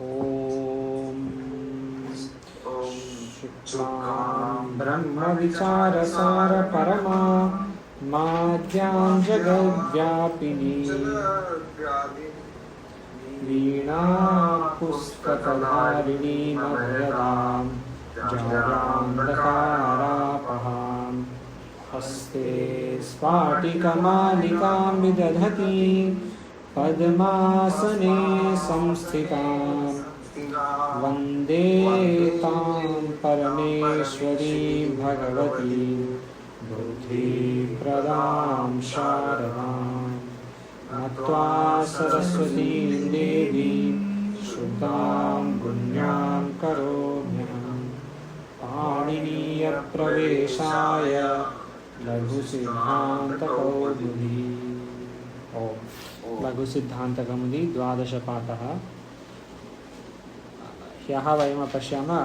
ॐ शुक्लां ब्रह्मविचारसार परमा माद्यां जगद्व्यापिनी वीणा पुस्तकधारिणीं अभयदां जायां दकारापहां हस्ते स्फाटिकमालिकां विदधतीं पद्मासने संस्थितां वन्दे तां परमेश्वरीं भगवतीं बुद्धिप्रदां शारदां नत्वा सरस्वतीं देवीं शुद्धां पुण्यां करोम्यहं पाणिनीयप्रवेशाय लघुसिद्धान्तकौमुदी। ओम लघुसिद्धान्तकौमुदी द्वादशपाठः। ह्यः वयम् पश्यामः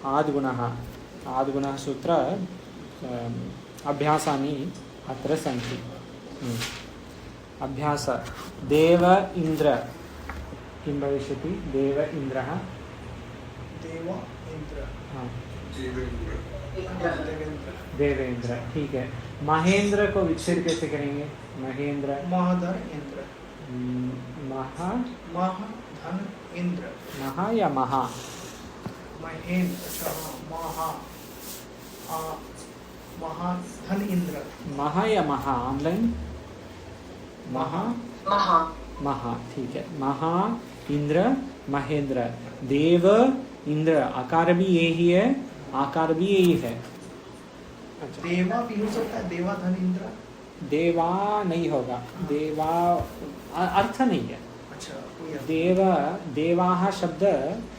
आद्गुणः। आद्गुणः सूत्र अभ्यासानि अत्र सन्ति। अभ्यास देव इन्द्र किं भविष्यति? देव इन्द्रः देव इंद्र देवेंद्र। ठीक है। महेंद्र को विच्छेद कैसे करेंगे? महेंद्र महाधन इंद्र। महा महाधन इंद्र। महा या महा? महेंद्र महा महाधन इंद्र। महा या महा? ऑनलाइन महा महा महा। ठीक है। महा इंद्र महेंद्र। देव इंद्र आकार भी यही है, आकार भी यही है। अच्छा। देवा भी हो सकता है, देवा धन इंद्र। देवा नहीं होगा, देवा अर्थ नहीं है। अच्छा देव देवाः शब्द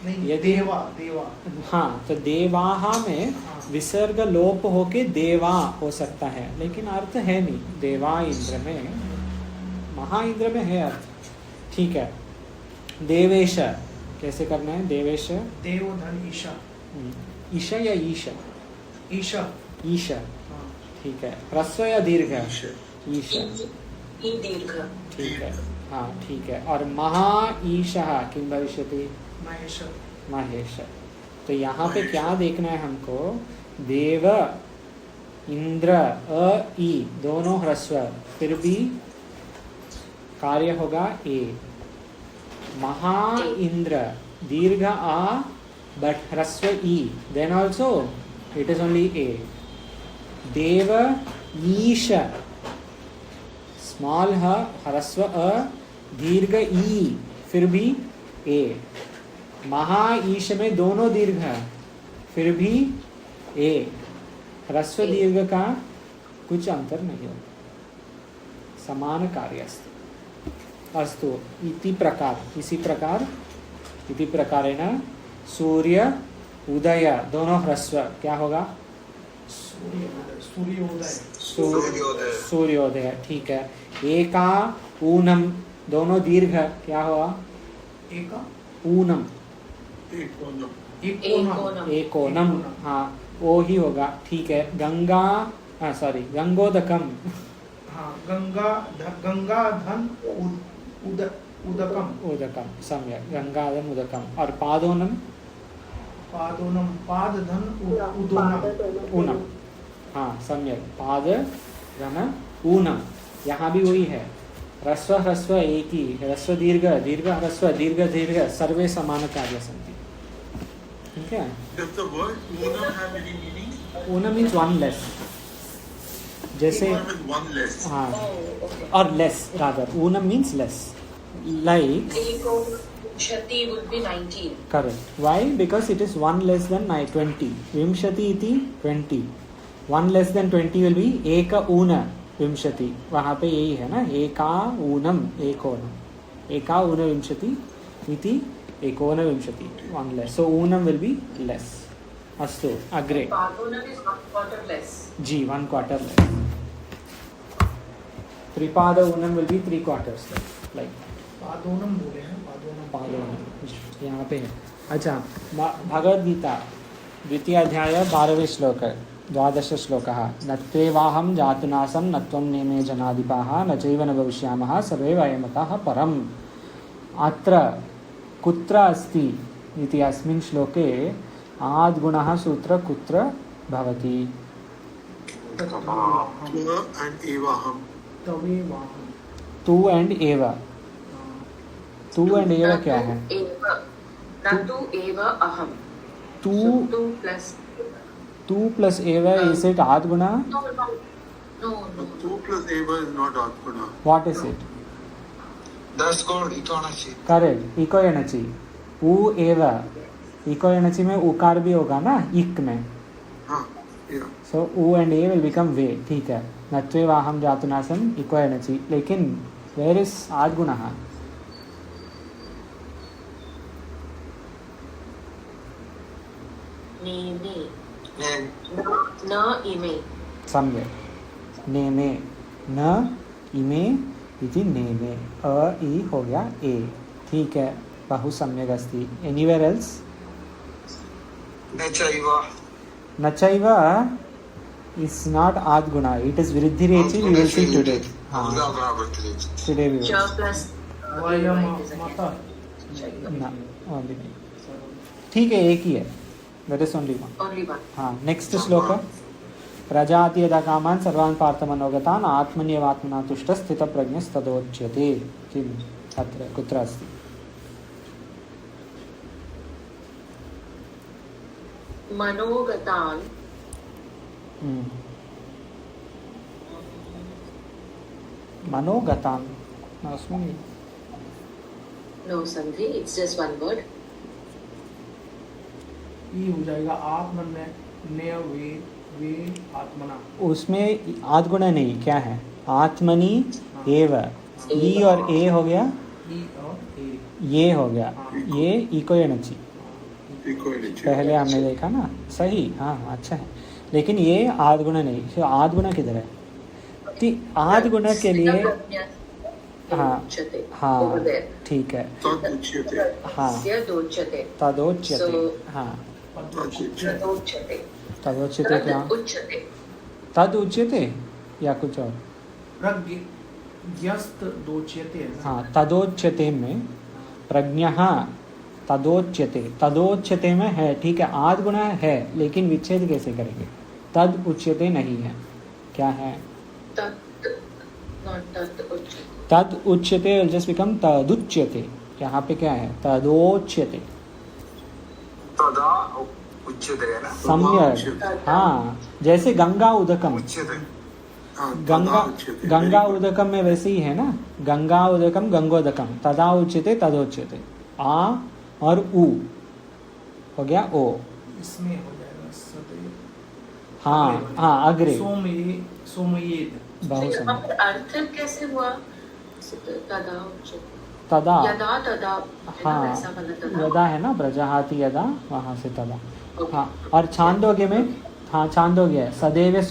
नहीं, यदि देवा देवा। हाँ, तो देवाः में विसर्ग लोप होके देवा हो सकता है, लेकिन अर्थ है नहीं। देवा इंद्र में, महा इंद्र में है अर्थ। ठीक है। देवेश कैसे करना है? देवेश देव धन ईशा। ईशा या ईशा? ईशा ईशा। हाँ। ठीक है। ह्रस्व या दीर्घ? ईशा। दीर्घ। ठीक है। हाँ ठीक है। और महा ईशः किं भविष्यति? महेश। महेश। तो यहाँ पे क्या देखना है हमको? देव इंद्र अ ई दोनों ह्रस्व, फिर भी कार्य होगा ए। महा इंद्र दीर्घ आ बट ह्रस्व ई, then also it is only A. देव ईश स्मॉल ह ह्रस्व अ दीर्घ ई, फिर भी ए। महा ईश में दोनों दीर्घ फिर भी ए। ह्रस्व दीर्घ का कुछ अंतर नहीं होगा, समान कार्य अस्तु। इति प्रकार, इसी प्रकार इति प्रकारेण सूर्य उदय दोनों ह्रस्व क्या होगा? सूर्योदय। सूर्योदय। ठीक है। एका ऊनम दोनों दीर्घ क्या हुआ? एका ऊनम एकोनम। हाँ वो ही होगा। ठीक है। गंगा सॉरी गंगोदकम। हाँ गंगा धन उदकम। उदकम सम्यक। गंगाधम उदकम। और पादोनम? पादोनम पाद धन उदोनम। ऊनम। हाँ सम्यक। पाद धन ऊनम। यहाँ भी वही है। ह्रस्व ह्रस्व एक ही, ह्रस्व दीर्घ दीर्घ ह्रस्व दीर्घ दीर्घ सर्वे समान कार्य सन्ति। ठीक है। Does the word unam have any meaning? ऊनम मीन्स वन लेस, जैसे Unam is one less. हाँ और लेस रादर। ऊनम means less, like Shati would be 19. correct. Why? Because it is 1 less than 20. Vimshati iti 20. 1 less than 20 will be eka una vimshati. वहाँ पे यही है ना, एका ऊनम एकोनम। एका ऊन विंशति इति एकोन विंशति 1 less. So ऊनम will be less. अस्तु अग्रे। Padonam is 1/4 less. Ji 1/4 less. Tripad ऊनम will be 3/4 less. Like पादोनम बोले हैं, पादोनम यहाँ पे है। अच्छा। भगवद गीता द्वितीय अध्याय 12वें श्लोक 12 श्लोकः। नत्वेवाहं जातुनासं न त्वं नेमे जनाधिपाः न चैव न भविष्यामः सर्वे वयमतः परम्। अत्र कुत्र अस्ति इति अस्मिन् श्लोके आद्गुणः सूत्र कुत्र भवति? and evaham. तवेवाहम। तू एंड एव। तू एंड एव क्या है? न तु एव अहम। तू टू प्लस तू प्लस एव इज इट आद्गुणः? No no Two plus eva is not Atmana. What is it? That's called economy. Correct, इको एनर्जी। ऊ एव, इको एनर्जी में उकार भी होगा ना इक में, हाँ, yeah. सो ऊ एंड ए विल बिकम वे। ठीक है, नत्वेवाहम जातुनासम इको एनर्जी। लेकिन वेयर इज आद्गुणः? नेमे Name. न इमे। सम्यक, नेमे न इमे इति नेमे। अ ई हो गया ए। ठीक है, बहु सम्यक अस्ति। Anywhere else? Nachaiva. नचैव इज नॉट आद्गुणः, इट इज वृद्धि रेचि। We will see today. हाँ, टुडे वी च विल। प्लस वयम मत। ना, only नहीं। ठीक है, एक ही है, that is only one. Only one. हाँ, नेक्स्ट श्लोक। प्रजाति यदा कामान् सर्वान् पार्थमनोगतान् आत्मन्येवात्मना तुष्टः स्थितप्रज्ञस्तदोच्यते। किम् अत्र कुत्र अस्ति? मनोगतान् मनोगतान् अस्मिन् नो संधि, इट्स जस्ट वन वर्ड। ये हो जाएगा आत्मन ने वे वे आत्मना। उसमें आद्गुण नहीं, क्या है? आत्मनि एव। ई और ए हो गया, ई और ए। ये हो गया, ये इको एनर्जी Eco energy. पहले हमने देखा ना। सही, हाँ अच्छा है। लेकिन ये आद्गुण नहीं। तो आद्गुण किधर है? तो आद्गुण के लिए हाँ हाँ ठीक है, Tad uchyate. हाँ दोच्यते। तदोच्यते। हाँ, तदोच्यते। तदोच्यते क्या? उच्यते। तद उच्यते या कुछ और? प्रज्ञस्त दोच्यते है। हाँ, तदोच्यते में प्रज्ञः तदोच्यते, तदोच्यते में है। ठीक है, आद्गुण है, लेकिन विच्छेद कैसे करेंगे? तद उच्यते नहीं है, क्या है? तत् नॉट तत् उच्यते। तद उच्यते विल जस्ट बिकम तदुच्यते। यहाँ पे क्या है? तदोच्यते। Tada uchyate है ना? सम्यक, हाँ, जैसे गंगा उदकम। Uchyate. हाँ, Ganga tada uchyate. Ganga Very good. उदकम में वैसे ही है ना, गंगा उदकम गंगोदकम। तदा उच्यते तदोच्यते। आ और उ हो गया ओ। इसमें हो जाएगा सदैव। हाँ हाँ, अग्रे। सोमयेत। बहुत तो यहाँ समय। पर अर्थ कैसे हुआ? तदा उच्यते। तदा, यदा तदा हाँ, ऐसा वाला तदा। यदा है ना, ब्रजहाति यदा, वहाँ से तदा। हाँ, और छांदोग्य में, हाँ छांदोग्य है, सदैव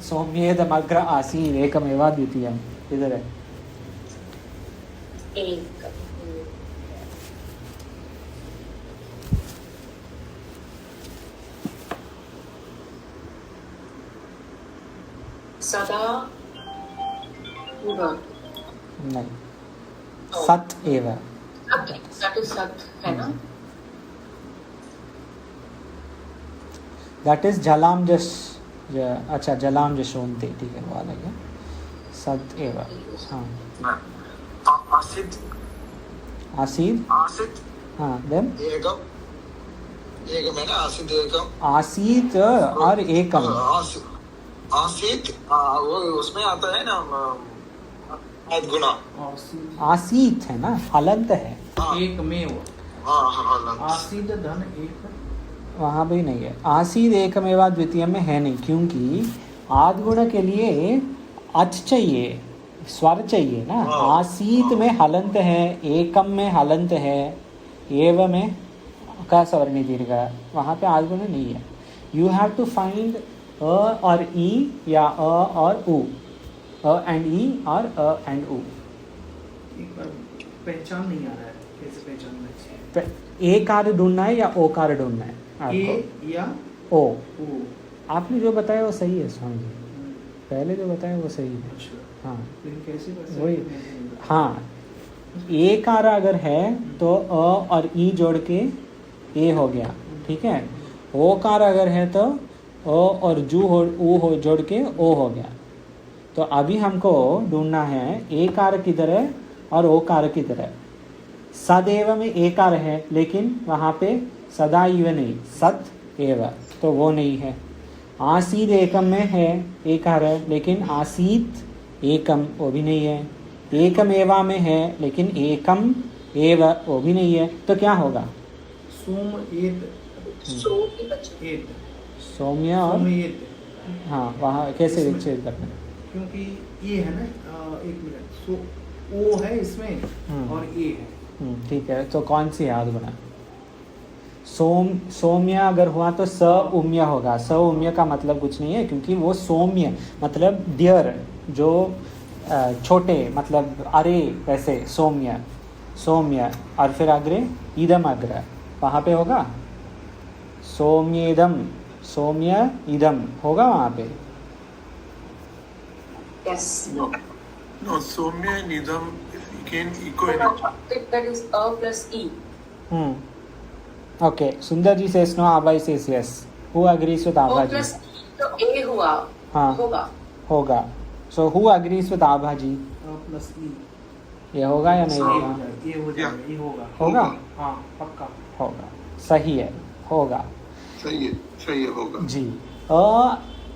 सौम्येदमग्र आसीत् एकमेव द्वितीयम्। इधर है एक। सदा पूर्व। नहीं, सत एव। दैट इज सत है ना? दैट इज जलाम जस, अच्छा जलाम जशोन्ते। ठीक है, वो अलग है। सत एव। हाँ, Asit. आसीद, Asit. हाँ, देन Ekam. Ekam है ना? Asit ekam. आसीत और एकम। आसित वो उसमें आता है ना आद्गुणा। आसीत है ना, हलंत है। एकमेव। हाँ, आसीद धन एक। वहाँ भी नहीं है। आसीद एकमेवा द्वितीय में है नहीं, क्योंकि आद्गुण के लिए अच चाहिए, स्वर चाहिए ना। हाँ। आसीत में हलंत है, एकम में हलंत है, एव में का सवर्णी दीर्घ है। वहाँ पे आद्गुण नहीं है। यू हैव टू फाइंड अ और ई या अ और उ, अ एंड ई और अ एंड उ। एक बार पहचान नहीं आ रहा है, कैसे पहचानना है? ए कार ढूंढना है या ओ कार ढूंढना है ए आपको? या ओ। ओ। आपने जो बताया वो सही है स्वामी जी, पहले जो बताया वो सही है। अच्छा, हाँ लेकिन कैसे कर सकते वही, हैं? हाँ एकार अगर है तो अ और ई जोड़ के ए हो गया, ठीक है। ओकार अगर है तो अ और ऊ हो जोड़ के ओ हो गया। तो अभी हमको ढूंढना है एकार किधर है और ओकार किधर है। सदैव में एकार है लेकिन वहाँ पे सदैव नहीं, सत एव, तो वो नहीं है। आसीद एकम में है एकार है लेकिन आसीत एकम वो भी नहीं है। एकम एवा में है लेकिन एकम एव वो भी नहीं है। तो क्या होगा? सोम एत एत सौम्य और सोम एत, हाँ, वहाँ कैसे इसमें- विच्छेद करना? क्योंकि ये है ना, एक मिनट, सो ओ है इसमें और ए है। ठीक है, तो कौन सी याद बना? सौम्य अगर हुआ तो स उम्य होगा। स उम्य का मतलब कुछ नहीं है क्योंकि वो सौम्य मतलब डियर, जो छोटे, मतलब अरे वैसे सौम्य सौम्य। और फिर अग्रे इदम अग्र वहाँ पे होगा सौम्येदम, सौम्य इदम होगा वहाँ पे। Yes. No. No, Somya and Idam, again, echo energy. That is A plus E. Okay, Sundar ji says no, Abhay says yes. Who agrees with O Abha plus ji? E तो A हुआ, हाँ। होगा। होगा। So who agrees with Abha ji? Plus ई ये होगा या नहीं होगा? ये हो जाएगा, ये होगा। होगा? हाँ पक्का होगा, सही है, होगा सही है, होगा। जी। अ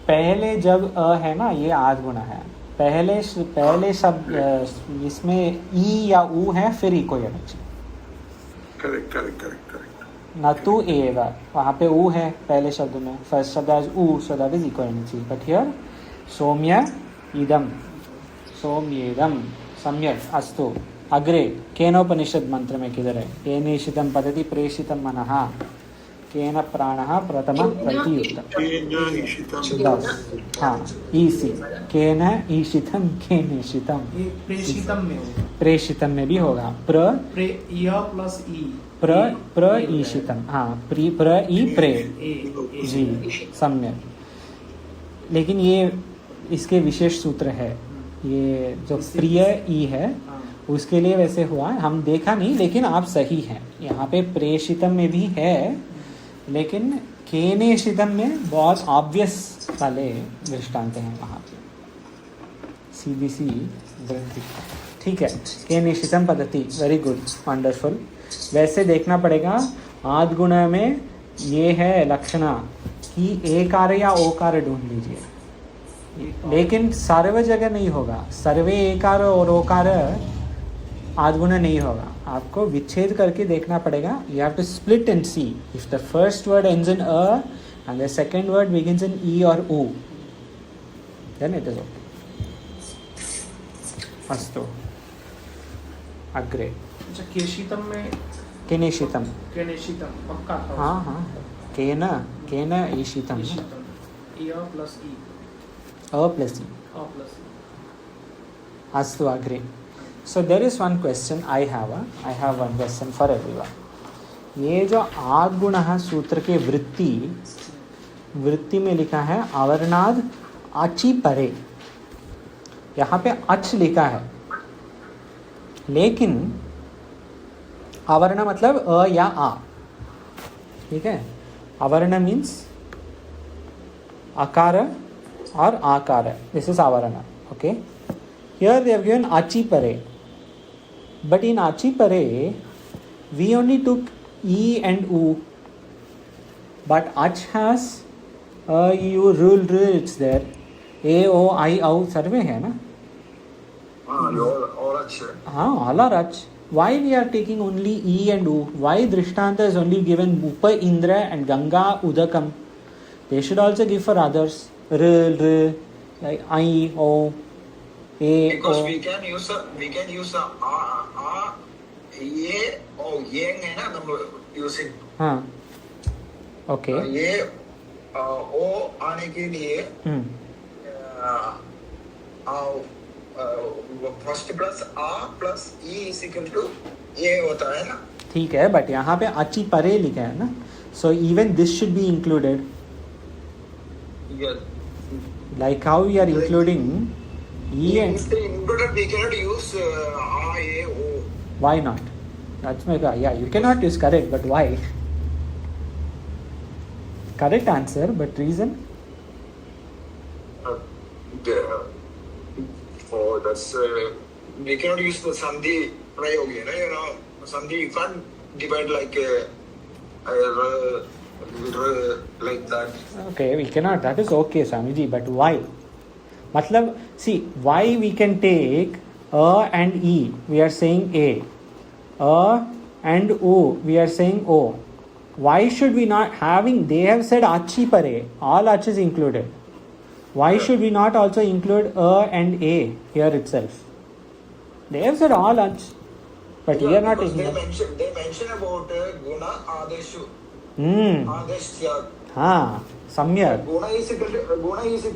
पहले जब अ है ना, ये आध गुना है। पहले शब्द इसमें ई या ऊ है, फिर ई कोई होना चाहिए। करेक्ट। न तू एव, वहाँ पे ऊ है पहले शब्द में, फर्स्ट शब्द एज ऊ, सो दैट इज इक्वल एनर्जी। बट हियर सौम्य इदम, सौम्येदम, सम्यक अस्तु। अग्रे केनोपनिषद मंत्र में किधर है? केनेशितं पतति प्रेषितं मनः, केन प्राणः प्रथमः प्रतियुक्तम्। हाँ, ईसी, केन ईशितं, केनेशितं। ये प्रेषितम में होगा। प्रेषितं में भी होगा। य प्लस ई, प्र ईशितं, हाँ, प्र ई प्रे, ए जी, सम्यक। लेकिन ये इसके विशेष सूत्र है, ये जो प्रिय ई है हाँ। उसके लिए वैसे हुआ, हम देखा नहीं, लेकिन आप सही हैं। यहाँ पे प्रेषितम में भी है, लेकिन केनेशितम में बहुत ऑब्वियस वाले दृष्टांत हैं वहाँ पे, सीधी सी वृद्धि। ठीक है, केनेशितम पद्धति, वेरी गुड, वंडरफुल। वैसे देखना पड़ेगा आद गुण में ये है लक्षणा कि एकार या ओकार ढूंढ लीजिए, लेकिन सर्व जगह नहीं होगा। सर्वे एकार और ओकार आदगुण नहीं होगा, आपको विच्छेद करके देखना पड़ेगा। You have to split and see if the first word ends in अ and the second word begins in ई और ऊ, देन इट इज ओके। अस्तु, अग्रे अच्छा, केशितम में केनेशितम, केनेशितम पक्का था। हाँ हाँ, केन ईशितम, केशितम, य प्लस ई, अ प्लस ई। अ प्लस ई। अस्तु, अग्रे। So there is one question I have one question for everyone. ये जो आद गुणः सूत्र के वृत्ति में लिखा है अवर्णाद अचि परे, यहाँ पे अच लिखा है, लेकिन अवर्ण मतलब अ या आ, ठीक है। अवर्ण मीन्स अकार और आकार, दिस इज अवर्ण, okay. Here they have given achi pare, but in achi pare we only took e and u, but ach has u, rul, it's there, a, o, I, au sarve है ना? और अच्छे। हाँ, all are ach. Why we are taking only e and u? Why Drishtanta is only given upa, indra and ganga, udakam? They should also give for others, rul, like I, o, a, Because o. we can use ये और ये है ना, हम using हाँ, okay. ये ओ आने के लिए फर्स्ट प्लस आ प्लस ई इज इक्वल टू ये होता है ना। ठीक है, बट यहाँ पे अची परे लिखा है ना, so even this should be included, like how we are including ई and included we cannot use a o Why not? That's my guy. Yeah, you cannot use correct, but why? Correct answer, but reason? Oh, that's we cannot use the sandhi prayogi, you know. Sandhi you can't divide like like that. Okay, we cannot. That is okay, Swamiji, but why? Matlab, see, why we can take a and e, we are saying a and o, we are saying o. Why should we not having, they have said achi pare, all ach is included. Why should we not also include a and a here itself? They have said all ach, but we are not because taking they mention about guna adeshu. Adesh tyag. हाँ, सम्यक. Guna is equal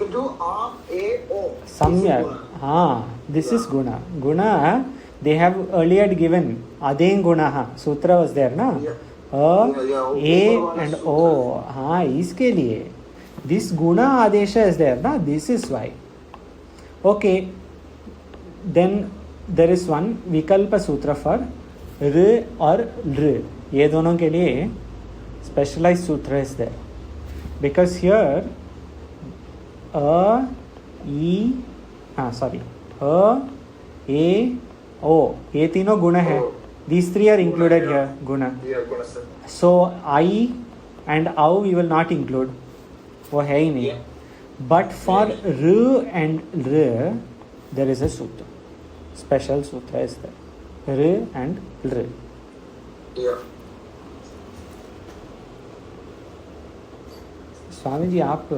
to a, o. Samyak. This is guna. Guna, they have earlier given Adeng Gunaha. Sutra was there, na? Yeah. A and O. इसके लिए. This guna adesha is there, na? This is why. Okay. Then there is one Vikalpa Sutra for R or R. ये दोनों के लिए specialized sutra is there. Because here A, E, A, O, ये तीनों गुण है. These three are included here, guna. Yeah, guna sir. So I and Au we will not include. वो है ही नहीं. But for R and R, there is a sutra. Special sutra is there. R and R. Yeah. Swami ji आप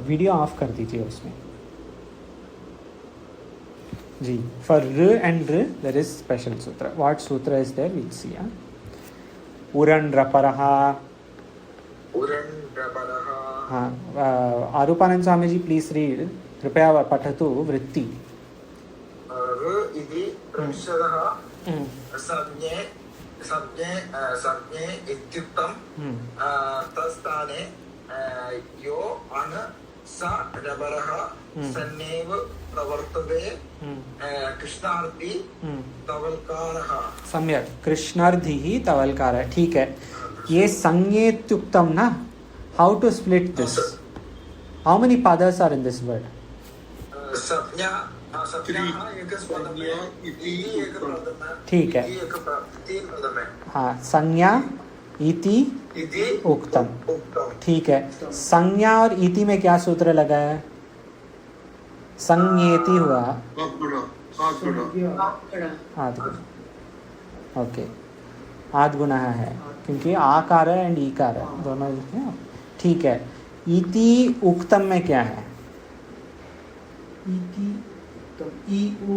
video of कर दीजिए उसमें जी. For र and र देयर इज स्पेशल सूत्र. व्हाट सूत्र इज देयर विल सी. उरन रपरः. हाँ, आरूपानंद स्वामी जी प्लीज रीड. कृपया पठतु वृत्ति. र इति ऋषदः संज्ञे इत्युक्तं तस्थाने यो अन सा रबरः सन्नेव प्रवर्तते कृष्णार्थी तवलकारः. सम्यक. कृष्णार्धिः तवलकारः. ठीक है. ये संज्ञेत्युक्तम ना. How to split this? How many पदर्स आर इन दिस वर्ड? संज्ञा ठीक है. हाँ, संज्ञा इति उक्तम. ठीक है. संज्ञा और इति में क्या सूत्र लगा है? संज्ञेति हुआ आद्गुण. ओके, आद्गुण है क्योंकि आकार एंड ईकार दोनों है. ठीक है. इति उक्तम में क्या है? इति उत्तम. ई उ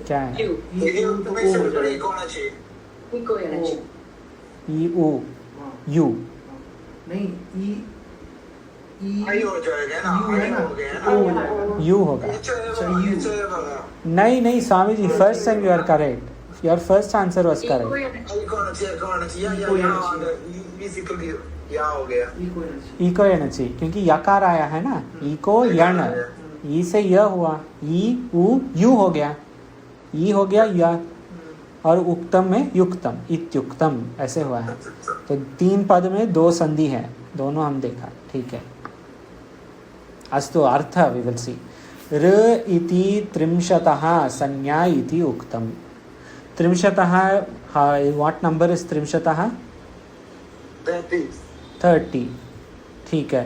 क्या है? ई उ यू. नहीं, ई आई हो जाएगा ना. यू होगा. नहीं नहीं Swami ji, first time you are correct. Your first answer was correct. इको एनर्जी क्योंकि यकार आया है ना. इको यण. ई से य हुआ. ई उ यू हो गया. ई हो गया य. और उक्तम में युक्तम इत्युक्तम ऐसे हुआ है. तो 3 पद में 2 संधि है. दोनों हम देखा. ठीक है. अस्तु. अर्थ वी विल सी. र इति त्रिंशतः संज्ञा इति उक्तम. त्रिंशतः, व्हाट नंबर इज त्रिंशतः? 30. ठीक है.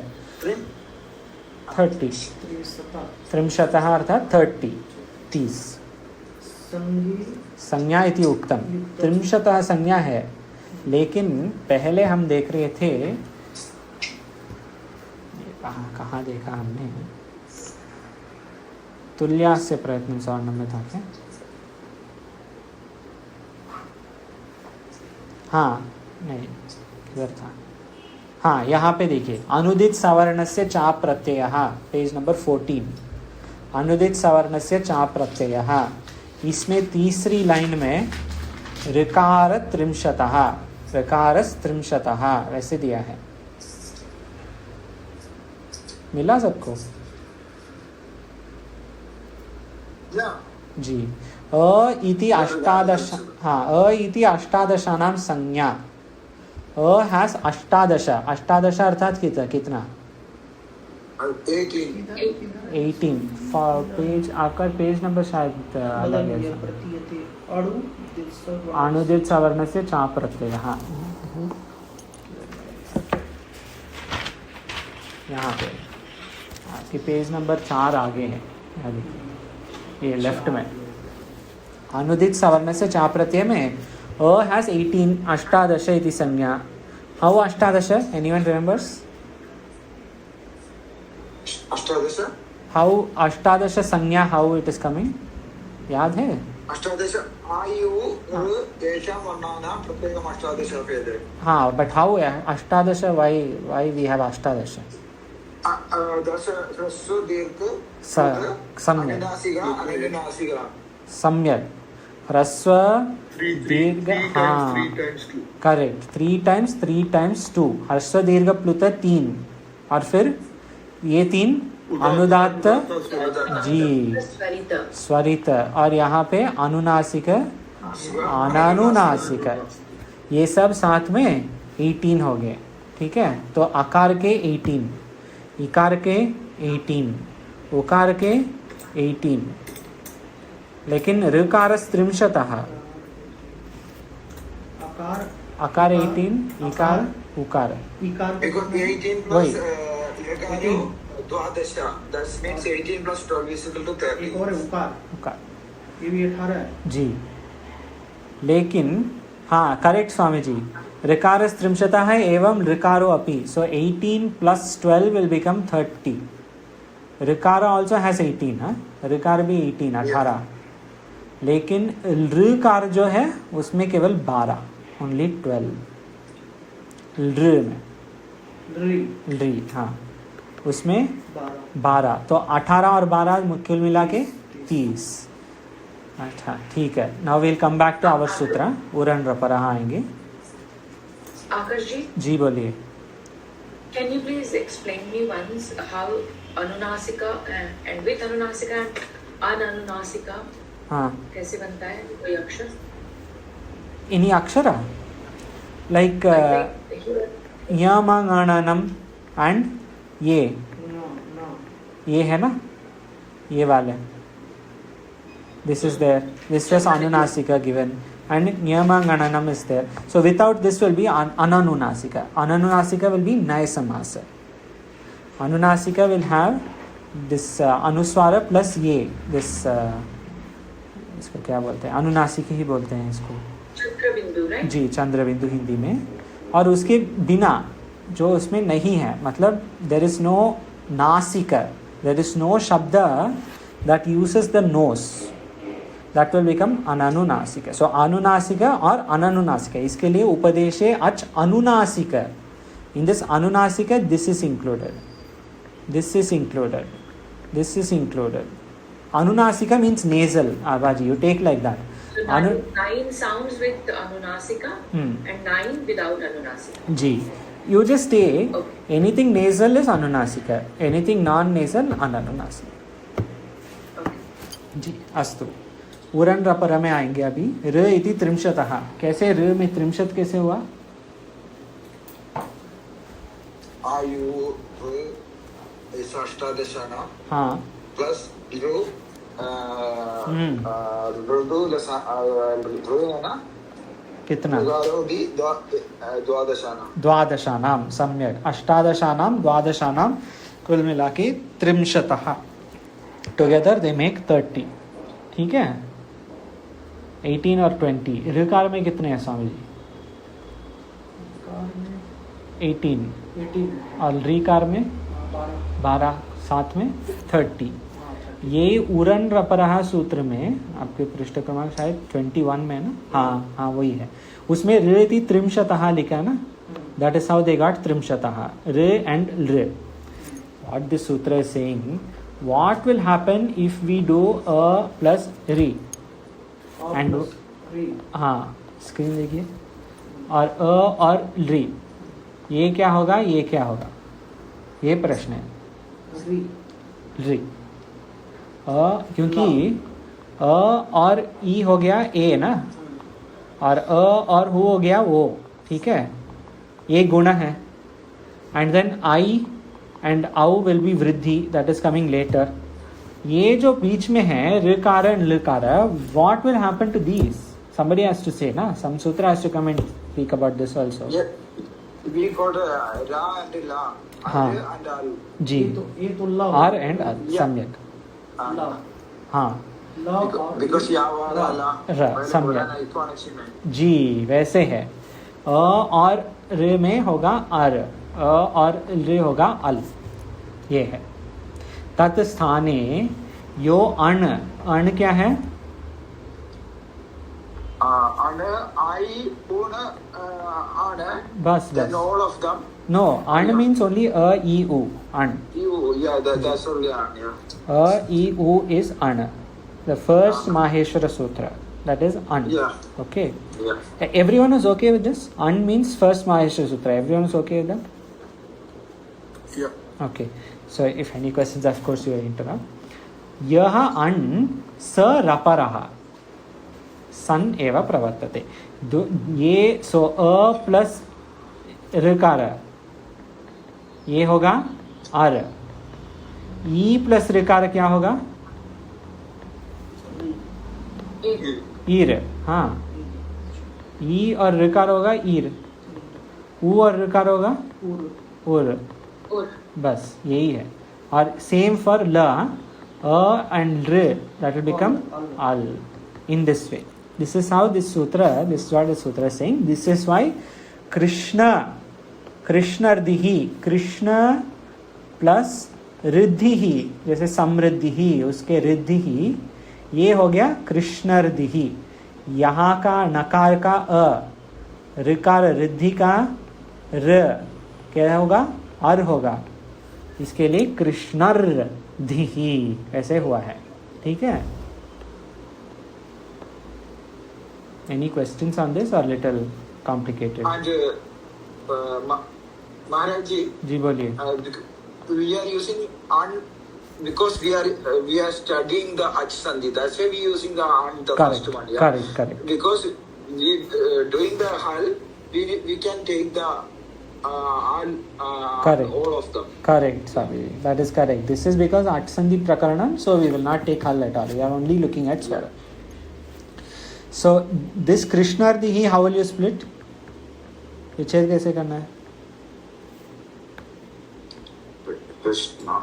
30. त्रिंशतः अर्थात 30. संज्ञा इति उक्तम. त्रिंशतः संज्ञा है. लेकिन पहले हम देख रहे थे, कहाँ देखा हमने? तुल्यास्य प्रयत्न सवर्णम में था क्या? हाँ नहीं, किधर था? हाँ, यहाँ पे देखिए. अनुदित सवर्णस्य चाप प्रत्ययः, पेज नंबर 14. अनुदित सवर्णस्य चाप प्रत्ययः. इसमें तीसरी लाइन में ऋकार त्रिंशतः, ऋकारस त्रिंशतः वैसे दिया है. मिला सबको? जी. अ इति अष्टादश, हाँ अ इति अष्टादशानां संज्ञा. अ हैज अष्टादश. अष्टादश अर्थात कितना? 18. 18. पेज आपका पेज नंबर शायद अलग है. प्रतीयते अणु अनुदित सवर्ण से चा प्रत्यय. हाँ यहाँ पे आपके पेज नंबर 4 आगे है. यहाँ देखिए, ये लेफ्ट में अनुदित सवर्ण से चा प्रत्यय में अ हैज 18 अष्टादश इति संज्ञा. हाउ अष्टादश? Anyone remembers? अष्टादश. हाउ अष्टादश संज्ञा, हाउ इट इज कमिंग? याद है? अष्टादश आयु तेषां वर्णानां प्रत्येकम् अष्टादश भवेत्. हाँ, बट हाउ अष्टादश? व्हाई वी हैव अष्टादश? दश ह्रस्व दीर्घ सम्यक् अनुनासिका अनुनासिका. सम्यक. ह्रस्व दीर्घ, हाँ करेक्ट. 3 times 2. ह्रस्व दीर्घ प्लुत 3 और फिर ये 3 अनुदात्त जी स्वरित और यहाँ पे अनुनासिक अनानुनासिक, ये सब साथ में 18 हो गए. ठीक है, तो आकार के 18, इकार के 18, उकार के 18, लेकिन ऋकार 30. अकार 18, इकार उकार. इकार 18 वही. plus द्वादश. That means 18 plus 12 is equal to 30. एक और है उकार, उकार ये भी 18 है. जी. लेकिन हाँ करेक्ट स्वामी जी, ऋकार 30 है एवं ऋकारो अपि. So 18 plus 12 will become 30. ऋकार ऑल्सो हैज 18. हाँ, ऋकार भी 18 18. लेकिन ऋकार जो है उसमें केवल 12, ओनली 12. ऋ में ऋ, हाँ उसमें 12. तो 18 और 12 कुल मिला के 30. अच्छा ठीक है. Now will come back to our सूत्र. उरन रपरा आएंगे. आकाश जी, जी बोलिए. can you please explain me once how अनुनासिका and with अनुनासिका and अनानुनासिका हाँ, कैसे बनता है कोई अक्षर? इन्हीं अक्षर लाइक यमगणनम एंड ये है ना, ये वाले. This is there. This was अनुनासिका given and Niyamagananam is there. So without this will be Ananunasika. Ananunasika will be Nayasamasa. Anunasika will have this Anuswara plus ये this इसको क्या बोलते हैं? अनुनासिक ही बोलते हैं इसको. चंद्रबिंदु, राइट? जी, चंद्रबिंदु हिंदी में. और उसके बिना जो उसमें नहीं है, मतलब there is no नासिका, there is no शब्द that uses the nose. That will become अनानुनासिका. So अनुनासिका और अनानुनासिका, इसके लिए उपदेशे अच अनुनासिका. In this अनुनासिका, this is included. This is included. This is included. Anunasika means nasal. Abaji, you take like that. So 9 sounds with Anunasika and 9 without Anunasika. Ji. You just say Okay. anything nasal is Anunasika. Anything non-nasal Ananunasika. Okay. जी, अस्तु. उरन रपर में आएंगे अभी. र इति त्रिंशतः. कैसे र में त्रिंशत कैसे हुआ? आयु इस अष्टादशानां हाँ. प्लस ऋ ऋदु ऋ ना कितना? द्वादशानां. द्वादशानां. सम्यक. अष्टादशानां द्वादशानां कुल मिला के त्रिंशतः. Together they make 30. ठीक है. 18 और 20. ऋकार में कितने हैं स्वामी जी? 18 और ऋकार में 12, साथ में 30. ये उरन रपरहा सूत्र में आपके पृष्ठ क्रमांक शायद 21 में ना. हाँ हाँ वही है. उसमें ऋ इति त्रिंशतः लिखा है ना. That is how they got त्रिंशतः. ऋ एंड ऋ. व्हाट दिस सूत्र is saying, what will happen if we do a plus ri and हाँ स्क्रीन देखिए. और अ और रि, ये क्या होगा, ये क्या होगा, ये प्रश्न है. रि क्योंकि और ई हो गया ए ना, और और हु हो गया ओ, ठीक है, ये गुण है. एंड देन आई एंड आउ विल बी वृद्धि, दैट इज कमिंग लेटर. ये जो बीच में है ऋकार एंड लकार, what will happen to these? somebody has to say na, some sutra has to come and speak about this also. Yeah, we got ra and la, हाँ. and al. जी, ये तो ला आर एंड अल, Yeah. सम्यक. ला हाँ ला और Because ya wa la la. Ra, Well, samyak. Purana equality में. जी, वैसे है. अ और रे में होगा अर, अ और रे होगा अल, ये है. तत् स्थाने यो अण, अण क्या है? And I own and बस then बस. all of them. नो, अण मीन्स ओनली अ ई उ, अण. You, yeah, that's only and yeah. अ ई उ इज अण. द फर्स्ट माहेश्वर सूत्र, that is an. Yeah. Okay. Yeah. Everyone is okay with this? An means first Maheshwara Sutra. Everyone is okay with that? Yeah. Okay. So if any questions, of course you will interrupt. Yaha an sa raparaha. San eva pravartate. ये so a plus ऋकार, ये होगा अर. E plus ऋकार क्या होगा? ईर. हाँ, ई और ऋकार होगा ईर, ऊ और ऋकार होगा उर. बस यही है. और सेम फॉर ल, अ एंड र, दैट विल बिकम अल in this way. This is how this सूत्र, दिस इज व्हाट दिस सूत्र is saying. This is why कृष्ण, कृष्णर्दिहि, कृष्ण प्लस रिद्धि ही, जैसे समृद्धि ही, उसके रिद्धि ही, ये हो गया कृष्णर्दिहि. यहाँ का नकार का अ, ऋकार रिद्धि का र, क्या होगा? अर होगा. इसके लिए कृष्णर्दिहि ऐसे हुआ है. ठीक है. एनी क्वेश्चंस ऑन दिस और little complicated? And Maharaj ji, जी बोलिए. we are using an because we are studying the Ach Sandhi. That's why we are using the an, the Correct, first one. Yeah? correct, correct. Because we doing the hal, we can take the an, Correct. all of them. Correct, Swami. That is correct. This is because Atsandhi Prakaranam, so we will not take hal at all. We are only looking at Swara. So this Krishnardihi, how will you split? विच्छेद कैसे करना है? Krishna.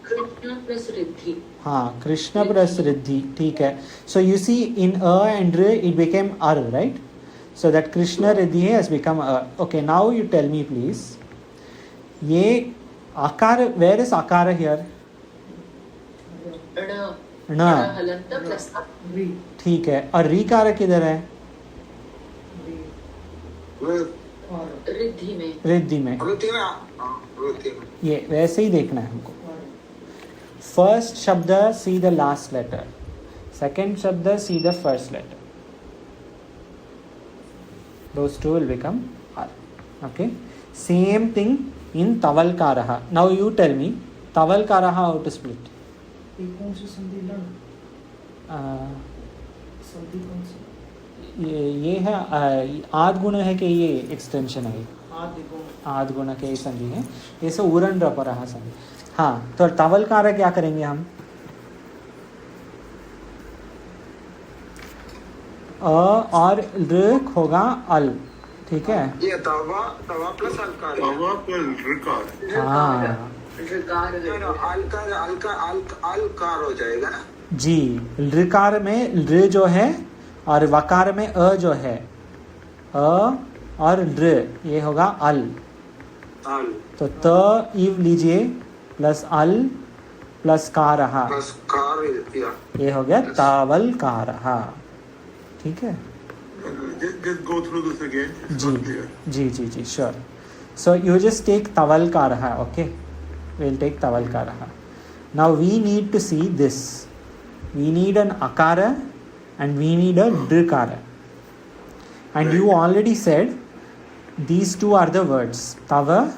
Krishna plus Riddhi. हाँ, Krishna plus Riddhi. ठीक है. So you see in a and r it became ar, right? So that Krishna riddhi has become a. Okay, now you tell me please. ये आकार, where is akara here? ण न. हलंत plus री ठीक है. और रीकार किधर है? और रिद्धि में. रिद्धि में. Ruti में. Ruti में. ये वैसे ही देखना है हमको. फर्स्ट शब्द see the last letter, second शब्द see the first letter. Those two will become R. Okay. Same thing in Tavalkaraha. Now you tell me Tavalkaraha how to split. ये कौन सी संधि लड़? संधि कौन सी? ये है आद गुण है कि ये एक्सटेंशन है? आदि गुण. आद गुण के संधि है. ये सब उरन रपरहा संधि. हाँ, तो तवलकार क्या करेंगे हम? अ और ऋ होगा अल. ठीक है. ये तवा प्लस अलकार. Tava plus Rikar. हाँ अलकार हो जाएगा ना जी. ऋकार में ऋ जो है और वकार में अ जो है, अ और ऋ, ये होगा अल. अल तो त इव लीजिए प्लस अल प्लस कारहा, प्लस कार ये हो गया तावल कारहा. ठीक है. Just go through this again. It's जी not clear. जी जी जी sure. So you just take तवल कारहा. Okay, we'll take taval karaha. Now we need to see this. We need an akara and we need a drikara. And you already said these two are the words. Tava,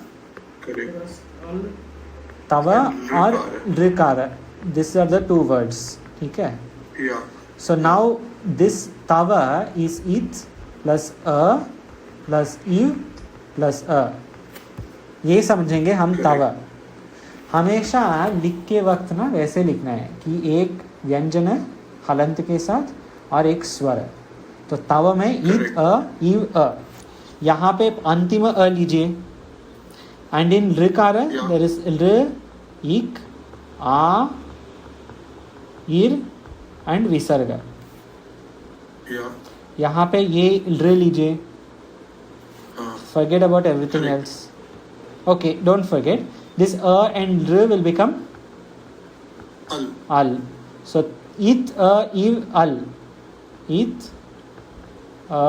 Correct. tava or drikara. These are the two words. ठीक है. Yeah. So now this tava is it plus a plus iv plus a. ये समझेंगे हम तवा. हमेशा लिख के वक्त ना वैसे लिखना है कि एक व्यंजन है हलंत के साथ और एक स्वर है. तो तव में ईत अ इव अ. यहाँ पे अंतिम अ लीजिए. एंड इन ऋकार देयर इज ऋ इक आ इर एंड विसर्ग. यहाँ पे ये ऋ लीजिए. Forget about everything else. Okay, don't forget. This a and r will become al. So it a iv al. It a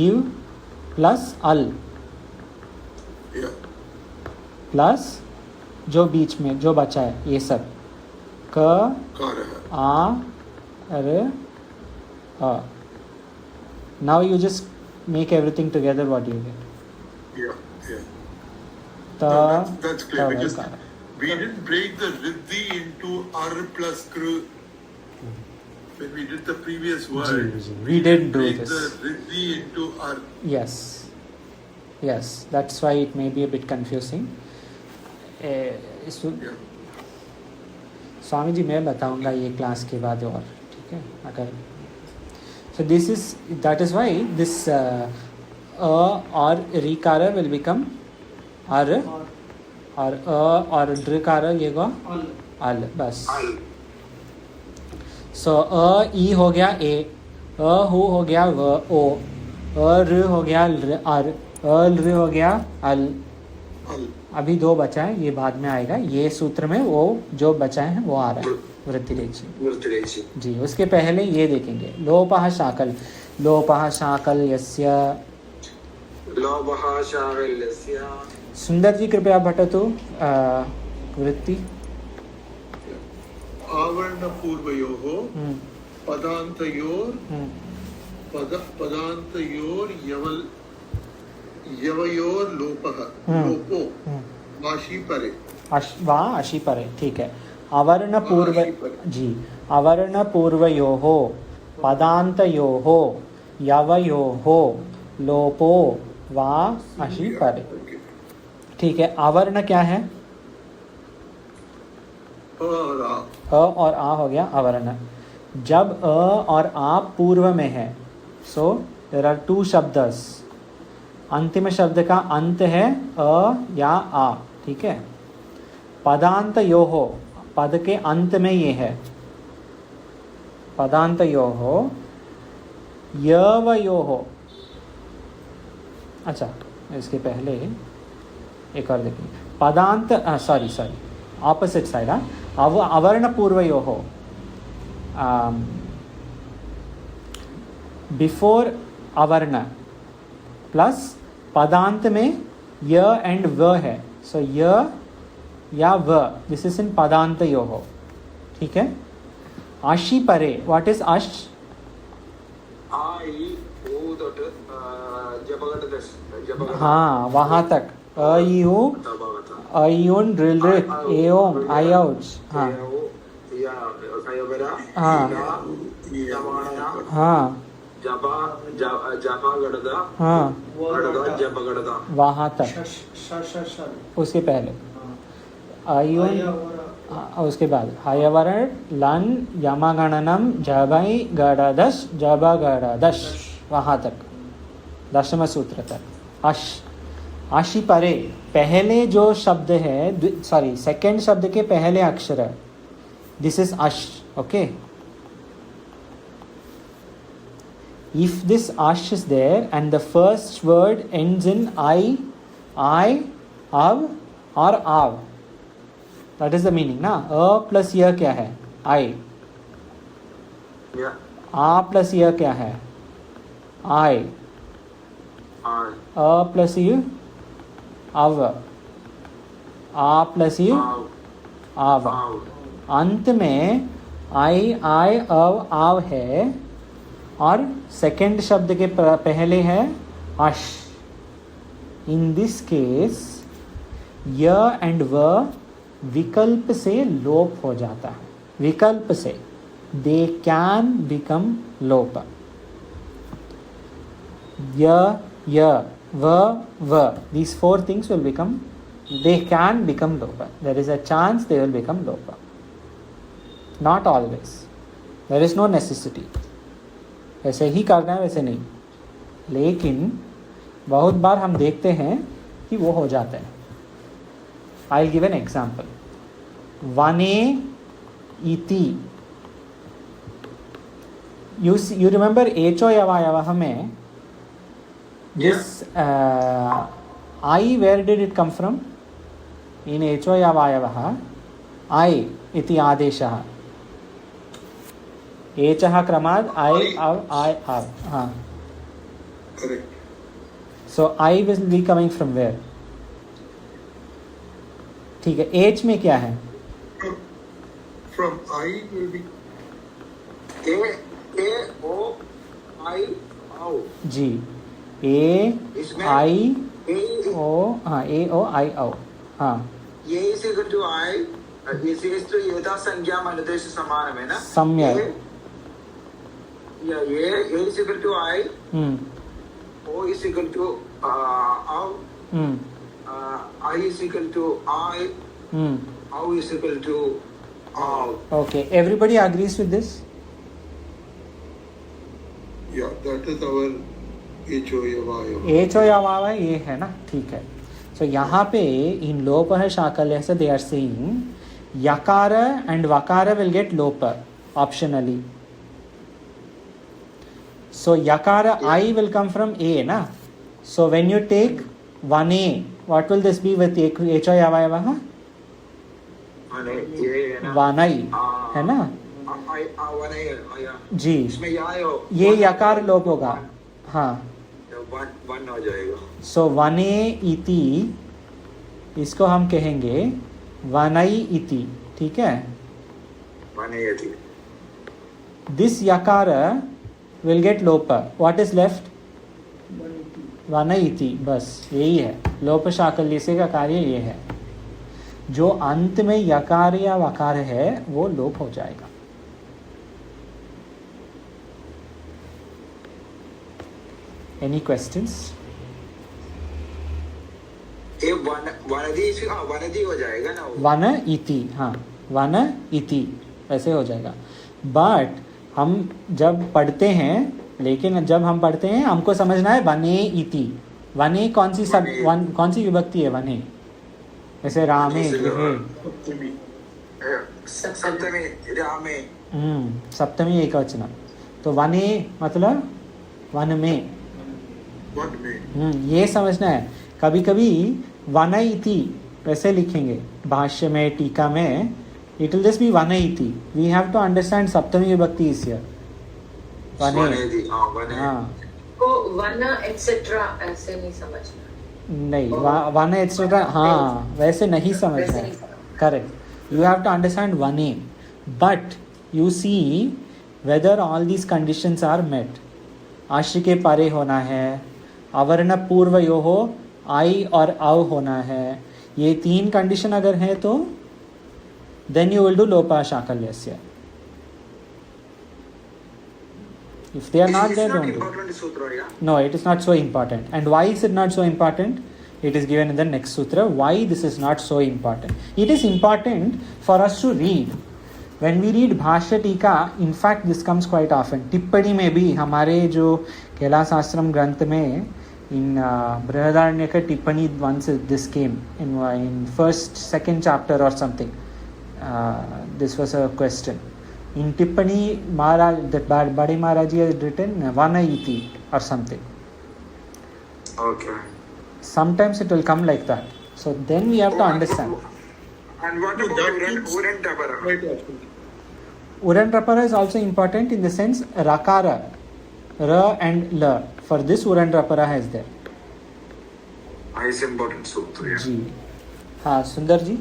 iv plus al. Plus जो बीच में जो बचा है ये सब क आ र अ. Now you just make everything together. What do you get? Yeah. Ta, No, that's clear ta, because ta. we didn't break the riddhi into r plus kru. When we did the previous word, We didn't do break this. the riddhi into r. Yes. That's why it may be a bit confusing. Yeah. Swami ji मैं बताऊंगा ये class के बाद और ठीक है अगर. So this is that is why this a or rikara will become ar और अ और ऋकार ये गो अल बस. सो अ ई हो गया ए, अ हु हो गया व ओ, अ र हो गया र अर, अ र हो गया अल. अभी दो बचा है ये बाद में आएगा. ये सूत्र में वो जो बचाए हैं वो आ रहा है वृत्तिरेचि जी. उसके पहले ये देखेंगे लोपः शाकल. लोपः शाकल्यस्य. सुंदर जी कृपया पठतु वृत्ति. आवर्ण पूर्वयोः पदान्तयोर पदान्तयोर यवयोर लोपः लोपो वाशी परे. वा अशी परे ठीक है. अवर्ण पूर्व जी अवर्ण पूर्वयोः पदान्तयोः यवयोः लोपो वा अशी परे. ठीक है. अवर्ण क्या है? अ और आ हो गया अवर्ण. जब अ और आ पूर्व में है सो देयर आर टू शब्दस. अंतिम शब्द का अंत है अ या आ. ठीक है. पदान्तयोः पद के अंत में ये है. पदान्तयोः यवयोः. अच्छा इसके पहले एक और देखिए पदांत सॉरी ऑपोजिट साइड. अवर्ण पूर्वयोः बिफोर अवर्ण प्लस पदांत में य एंड व है. सो य या व दिस इज इन पदान्तयोः. ठीक है. अशी परे. व्हाट इज अश? हाँ वहां तक अ ई उ अ ई उन ड्रिल रे ए ओम आई आउट. हाँ हाँ हाँ हाँ वहां तक. उसके पहले आयुन उसके बाद हयवरण लन यमगणनम जबै गणदश जब गणदश वहाँ तक दशम सूत्र तक. अश अशी परे. पहले जो शब्द है सॉरी सेकेंड शब्द के पहले अक्षर है. दिस इज अश. ओके. इफ दिस अश is there and the first word ends in आई अव और आव. That is the meaning ना. अ प्लस यह क्या है? आई. आ प्लस यह क्या है? आई. अ प्लस यू अव. आ प्लस यू आव. अंत में आई अव आव है और सेकेंड शब्द के पहले है अश. इन दिस केस य एंड व विकल्प से लोप हो जाता है. विकल्प से दे कैन बिकम लोप. य व these four things will become, they can become lopa. There is a chance they will become lopa. Not always. There is no necessity. वैसे ही करना है, वैसे नहीं. लेकिन बहुत बार हम देखते हैं कि वो हो जाते हैं. I'll give an example. वने इति. You remember एचो यवायवः में this I, where did it come from? In एचो यवायवः I इति आदेशः. एचः क्रमात् I av. हाँ. Correct. So I will be coming from where? ठीक है. एच में क्या है? From I will be A O I O. जी. ए इसमें आई A ओ. हाँ, ए ओ आई ओ. हाँ, A is equal to I. Is equal to यथा संज्ञा अनुदेश समान है ना. सम्यक. Yeah, A is equal to I. O is equal to O. I is equal to I. O is equal to O. Okay, everybody agrees with this? Yeah, that is our HOYY. H ओ या वावा ये है ना. ठीक है. सो यहाँ पे इन लोप है शाकल्य से दे आर सेइंग यकार एंड वकार विल गेट लोप ऑप्शनली. सो यकार आई विल कम फ्रॉम ए ना. So when you take one ए, what will this be with एच ओ या वावा? वानई है ना जी. ये यकार लोप होगा. हाँ, वन हो जाएगा. सो वने इति, इसको हम कहेंगे वनई इति. ठीक है. वनयति. दिस यकार विल गेट लोप. What is left? वनई इति. बस यही है लोप शाकल्य से का कार्य. ये है जो अंत में यकार या वकार है वो लोप हो जाएगा. Any questions? ये वनदी हो जाएगा ना. वन इति. हाँ, वन इति ऐसे हो जाएगा. बट हम जब पढ़ते हैं, लेकिन जब हम पढ़ते हैं हमको समझना है वने इति. वने कौन सी कौन सी विभक्ति है? वने जैसे रामे गृहे. सप्तमी रामे. सप्तमी एकवचन. तो वने मतलब वन में. ये समझना है. कभी कभी वनइति वैसे लिखेंगे भाष्य में, टीका में. इट विल जस्ट बी वनइति. वी हैव टू अंडरस्टैंड सप्तमी विभक्ति इज हियर. वने. हाँ, को वन एटसेट्रा ऐसे नहीं समझना. नहीं, वन एटसेट्रा. हाँ, वैसे नहीं समझना है. Correct. You have to understand वने. But you see whether all these conditions are met. आश्र के परे होना है, अवर्ण पूर्व यो हो आई और अव होना है. ये तीन कंडीशन अगर है तो देन यू विल डू लोपा शाकल्यस्य. If they are not there, don't do. No, it is not so important. And why is it not so important? It is given in the next sutra. Why this is not so important? It is important for us to read. When we read भाष्य टीका, in fact this comes quite often. टिप्पणी में भी हमारे जो कैलासाश्रम ग्रंथ में in Brihadaranyaka टिप्पणी once this came in first second chapter or something. This was a question. In Tippani, Maharaj, that Badi Maharaj has written Vanaiti or something. Okay. Sometimes it will come like that. So then we have to understand. And what about Uran Tapara? Uran Rapara is also important in the sense Rakara, Ra and La. For this Uran Rapara is there. It's important sutra. Ji. हाँ, सुंदर जी.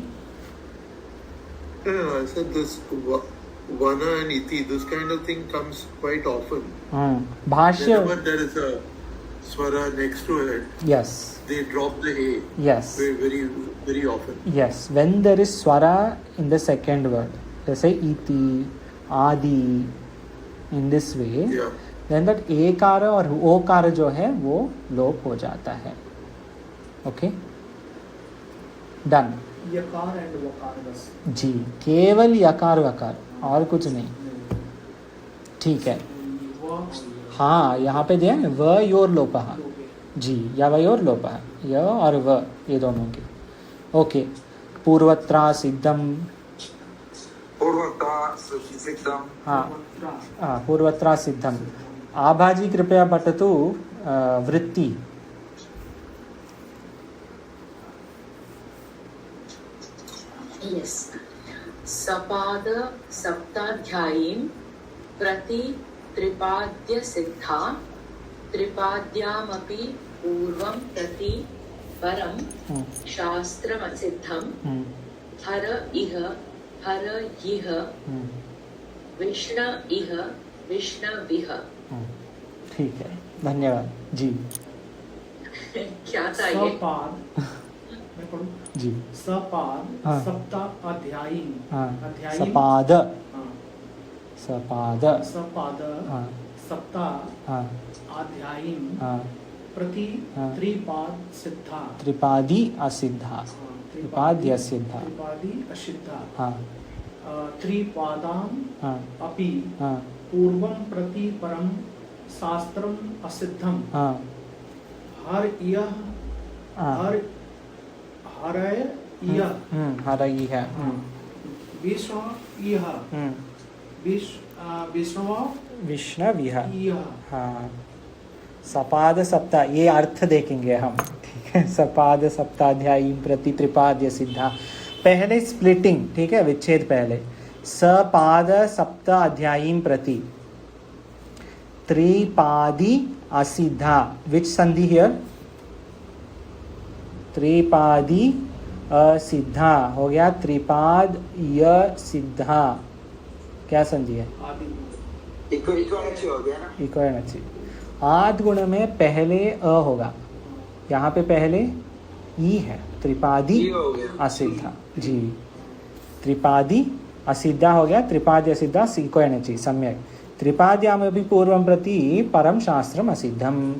I said this Vana and Iti, this kind of thing comes quite often. भाष्य. Whenever there is a swara next to it, Yes. they drop the A. Yes. Very, very, very often. Yes. When there is swara in the second word, जैसे इति, आदि, in this way, Yeah. Then that एकार और ओकार जो है वो लोप हो जाता है. Okay, done. यकार एंड वकार बस. जी, केवल यकार वकार और कुछ नहीं. ठीक है. हाँ, यहाँ पे दिया है व योर लोपः. जी, या व योर लोपः, य और व, ये दोनों की. ओके, पूर्वत्रा सिद्धम. पूर्वता सिद्धम. हाँ, पूर्वत्रा सिद्धम. आभाजी कृपया पठतु वृत्ति. Yes. सपाद सप्ताध्यायीं प्रति त्रिपाद्य सिद्धा त्रिपाद्यामपि पूर्वं प्रति परं शास्त्रमसिद्धं हर इह विष्ण इह विष्णविह. ठीक है, धन्यवाद जी. क्या था ये? सपाद, मैं पढ़ूं? जी. सपाद हाँ. सप्ताह अध्यायी. हाँ, अध्यायी. सपाद. हाँ. सपाद. सपाद हाँ. सप्ताह हाँ. अध्यायी हाँ. प्रति हाँ. त्रिपाद सिद्धा. त्रिपादी असिद्धा. हाँ, त्रिपाद्य सिद्धा. त्रिपादी असिद्धा. हाँ. त्रिपादाम हाँ. अपि हाँ. पूर्वं प्रति परम शास्त्रम असिद्धम. हाँ. हर यह हाँ. हरय यह हरई है. विष्णु यह विष्णु विष्णविह. यह. हाँ, सपाद सप्ताह, ये अर्थ देखेंगे हम. ठीक है, सपाद सप्ताध्यायी प्रति त्रिपाद्य सिद्धा. पहले स्प्लिटिंग, ठीक है, विच्छेद पहले. सपाद सप्ताध्यायी प्रति त्रिपादी असिद्धा. विच संधि हियर? त्रिपादी असिद्धा हो गया. त्रिपाद य सिद्धा क्या संधि है? आदि. इक्वलिटी हो गया ना. इक्वलिटी. आद गुण में पहले अ होगा, यहाँ पे पहले ई है. त्रिपादी ये हो गया. असिद्धा. जी, त्रिपादी असिद्धा हो गया. त्रिपादी असिद्धा इक्वलिटी. सम्यक. त्रिपाद्यामपि पूर्वं प्रति परम शास्त्रम असिद्धम.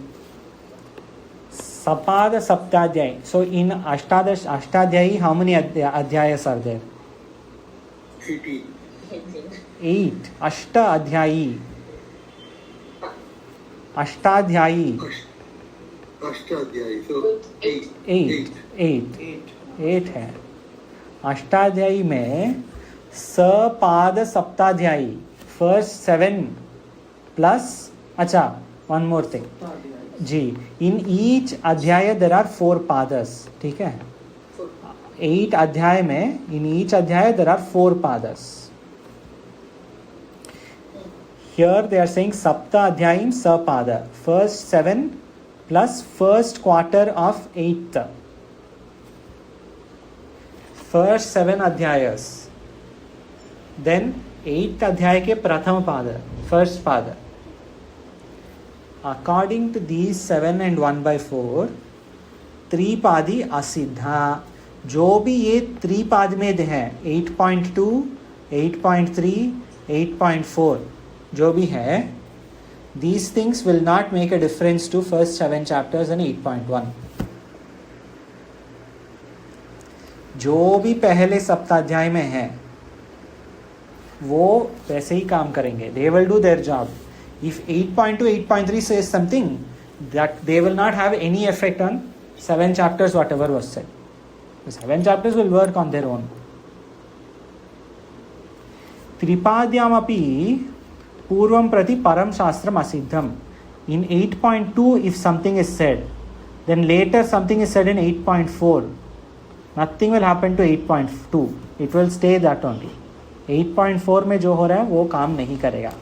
सपाद सप्ताध्यायी. So in Ashtadhyayi how many अध्यायस आर देयर? 8. अष्ट अध्यायी. अष्टाध्यायी. अष्टाध्यायी. So 8 है. अष्टाध्यायी में सपाद सप्ताध्यायी फर्स्ट 7 प्लस. अच्छा, वन मोर थिंग जी. इन ईच अध्याय देर आर 4 पादस. ठीक है, 8 अध्याय में इन ईच अध्याय देर आर 4 पादस. Here they are saying Sapta Adhyayim Sapada. First 7 plus first quarter of 8th. First 7 adhyayas. Then 8th adhyay के प्रथम पाद, first पाद. According to these 7 and 1/4, त्रिपादी असिद्धा. जो भी ये त्रिपाद में है 8.2, 8.3, 8.4 जो भी है, these things will not make a difference to first 7 chapters and 8.1. जो भी पहले सप्ताध्याय में है वो वैसे ही काम करेंगे. They will do their job. If 8.2, 8.3 says something, that they will not have any effect on 7 chapters whatever was said. The 7 chapters will work on their own. त्रिपाद्यामपि पूर्वं प्रति परम शास्त्रम असिद्धम. In 8.2 if something is said, then later something is said in 8.4, nothing will happen to 8.2. It will stay that only. 8.4 में जो हो रहा है वो काम नहीं करेगा.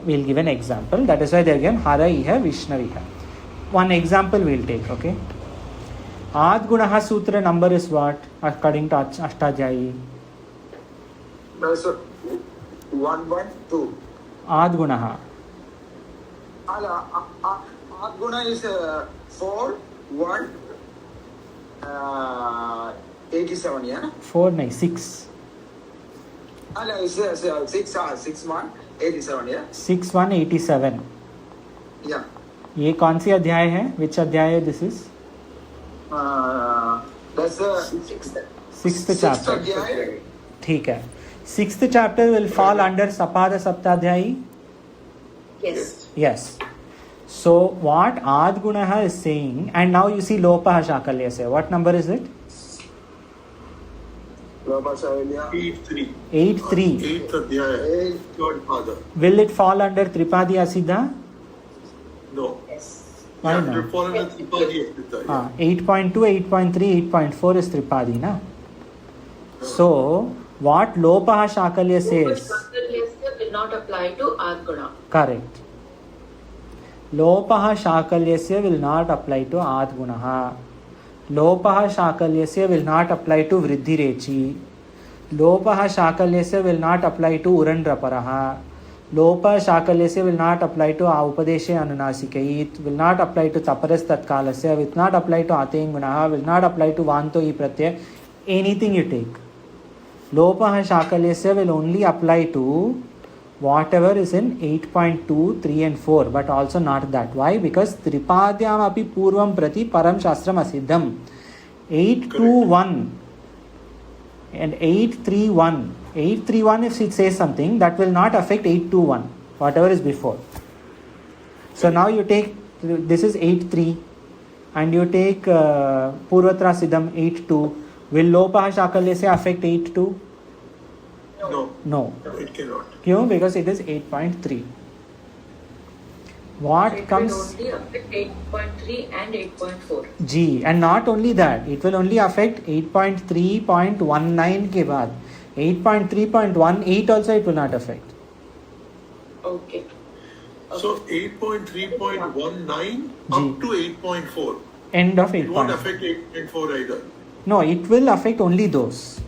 We'll give an example. That is why they are given हरै है विष्णवी है. One example we'll take. Okay. आद गुणः सूत्र number is what according to Ashtadhyayi? No, sir. 1.2. आद गुणः. Adguna is 4, 1, 87, yeah? 4 नहीं 6. No, it's 6-1-87, yeah? 6-1-87. Yeah. ये कौन सी अध्याय है? विच अध्याय है this is? That's the sixth chapter. अध्याय. ठीक है. Sixth chapter will fall under सपाद सप्ताध्यायी. Yes. Yes. So what Adgunaha is saying, and now you see Lopaha Shakalyasya. What number is it? Lopashakalya. 8-3. 8-3. 8th adhyaya. Third pada. Will it fall under Tripadi Asiddha? No. Yes. Why Yeah, not? it will fall under Tripadi Asiddha, yeah. 8.2, 8.3, 8.4 is Tripadi, na? So what Lopaha Shakalya says? Shakalya will not apply to Adguna. Correct. Lopaha Shakalyasya will not apply to Adgunaha. Lopaha Shakalyasya will not apply to Vriddhi Rechi. Lopaha Shakalyasya will not apply to Urandraparaha. Lopaha Shakalyasya will not apply to Upadeshe Anunasikait, will not apply to Taparas Tatkalasya, will not apply to Atengunaha, will not apply to Vanto I Pratyaya. Anything you take. Lopaha Shakalyasya will only apply to whatever is in 8.2, 3 and 4, but also not that. Why? Because Tripadyam api purvam prati param shastram asiddham. 821 and 831. 831, if it says something, that will not affect 821, whatever is before. So now you take, this is 8.3 and you take Purvatra Siddham 8.2. Will Lopaha Shakalyasya affect 8.2? No. No. It cannot. Kyun? Because it is 8.3. What It comes? will only affect 8.3 and 8.4. G. And not only that, it will only affect 8.3.19 के बाद. 8.3.18 also it will not affect. Okay. So 8.3.19 up to 8.4. End of It won't 8.4. affect 8.4 either. No, it will affect only those.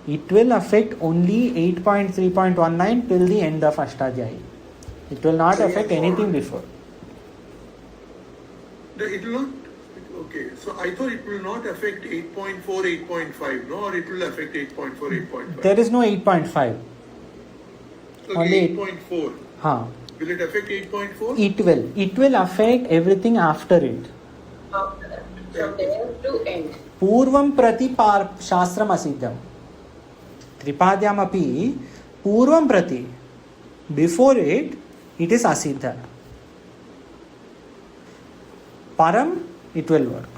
It will affect only 8.3.19 till the end of Ashtadhyayi. It will not affect anything before. It will not. Okay, so I thought it will not affect 8.4, 8.5, no, or it will affect 8.4, 8.5. There is no 8.5. only Okay, 8.4. हाँ. Will it affect 8.4? It will. It will affect everything after it. After that, from there to end. पूर्वं प्रति शास्त्रम असिद्धम. त्रिपाद्याम अपि पूर्वं प्रति. Before it is asiddha. Param, it will work.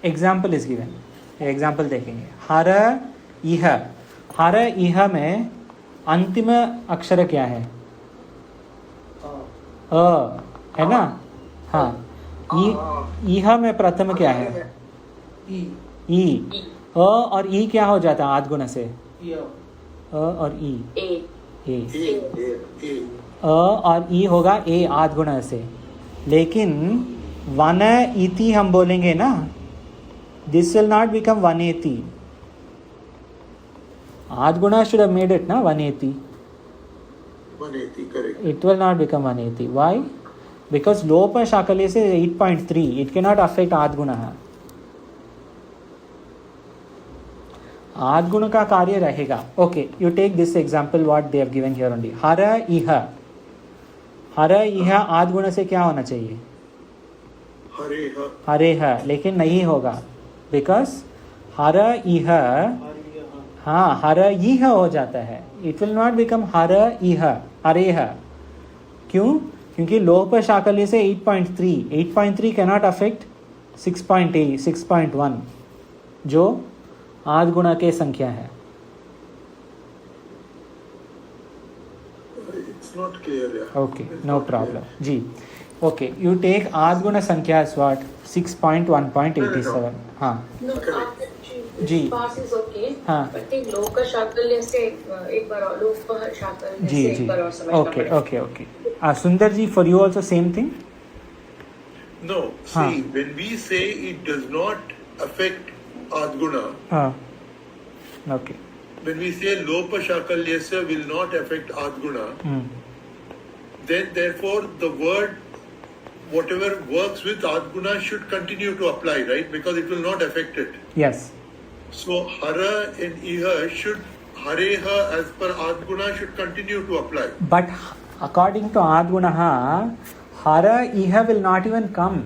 Example is given. Example देखेंगे. हर इह. हर इह में अंतिम अक्षर क्या है? अ है ना? हाँ. इह में प्रथम क्या है? ई. अ और ई क्या हो जाता है आद्गुण से? अ और ई. A. ए. A. अ और ई होगा ए आद्गुण से. लेकिन वन इति हम बोलेंगे ना, दिस विल नॉट बिकम वनेति. आद्गुण शुड हैव मेड इट ना वनेति. 180, correct. It will not become वनेति. Why? Because लोप शाकल्य से 8.3. It cannot affect आद्गुणः. आद्गुण का कार्य रहेगा. Okay, you take this example what they have given here only. हर इह. हर इह आद्गुण से क्या होना चाहिए? Hareha. हरेह. लेकिन नहीं होगा. Because हर इह, हाँ हर इह हो जाता है. It will not become हर इह, हरेह. क्यों? क्योंकि लोप शाकल्य से 8.3. 8.3 cannot affect 6.8, 6.1 जो आद्गुण के संख्या है. It's not clear, yeah. Okay, It's no not problem. Ji. Okay, you take आद्गुण संख्या as what? 6.1.87. हाँ. No, Correct. Ji. Pass is okay. हाँ. But think लोक शाकल्य से एक बार और लोक शाकल्य जी से जी. एक बार और समझना Okay, पड़ेगा. okay, okay. Sundar ji, for you also same thing? No, see, when we say it does not affect Adguna, हाँ. Okay. when we say Lopa Shakalyasya will not affect Adguna, then therefore the word, whatever works with Adguna should continue to apply, right? Because it will not affect it. Yes. So hara and iha should hareha as per adguna should continue to apply. But according to adgunaha, hara iha will not even come.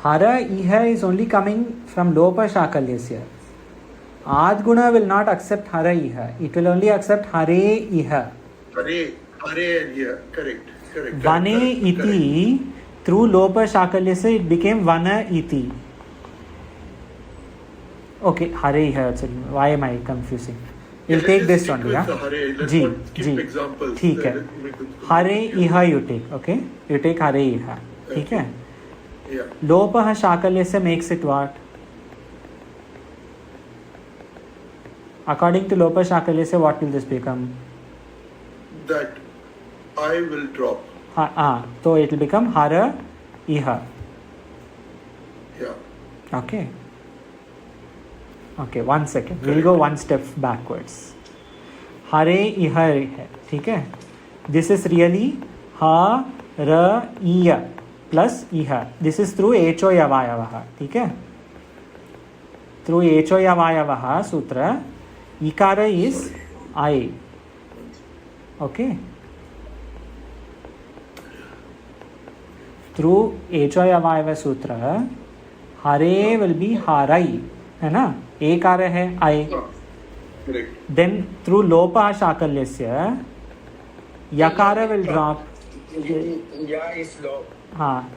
Hara iha is only coming from lopa shakalyasya. Adguna will not accept hara iha. It will only accept hare iha. Hare and iha. Correct. Vane iti, through lopa shakalyasya it became vana iti. Okay, hare iha. Why am I confusing? We'll take this only. जी जी ठीक है. हरे इहा you take. Okay, you take हरे इहा. ठीक है. लोपः शाकल्यस्य makes it what? According to लोपः शाकल्यस्य, what will this become? That I will drop. So it will become hara iha. Yeah. Okay. Okay, 1 second. We'll go one step backwards. हरे इह है, ठीक है. This is really ha ra iya plus iha. This is through echo yavayavah, ठीक है. Through echo yavayavah sutra, ikara is I. Okay. Through echo yavayavah sutra, hare will be harai, है ना. एकार है I. Then through lopa shakalyasya, yakara will drop. Ya is low.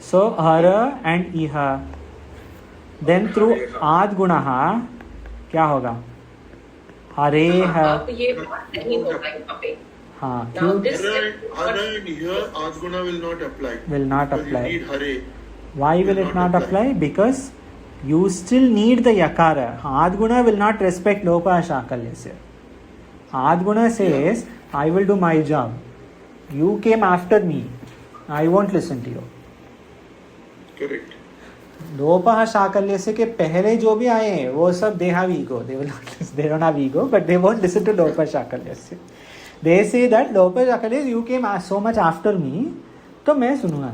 So hara and iha. Then through adgunaha क्या होगा? हरे है. अब ये बात नहीं होगा यहाँ पे. हाँ. Now this Hara and iha adguna will not apply. Will not Because apply. You need hare. Why will it not apply? Because you still need the yakara. Adguna will not respect lopa shakalyasya. Adguna says, I will do my job. You came after me. I won't listen to you. Correct. लोपः शाकल्यस्य के पहले जो भी आए हैं वो सब they have ego. They will not listen. They don't have ego, but they won't listen to लोपः शाकल्यस्य. They say that लोपः शाकल्यस्य, you came so much after me, तो मैं सुनूंगा.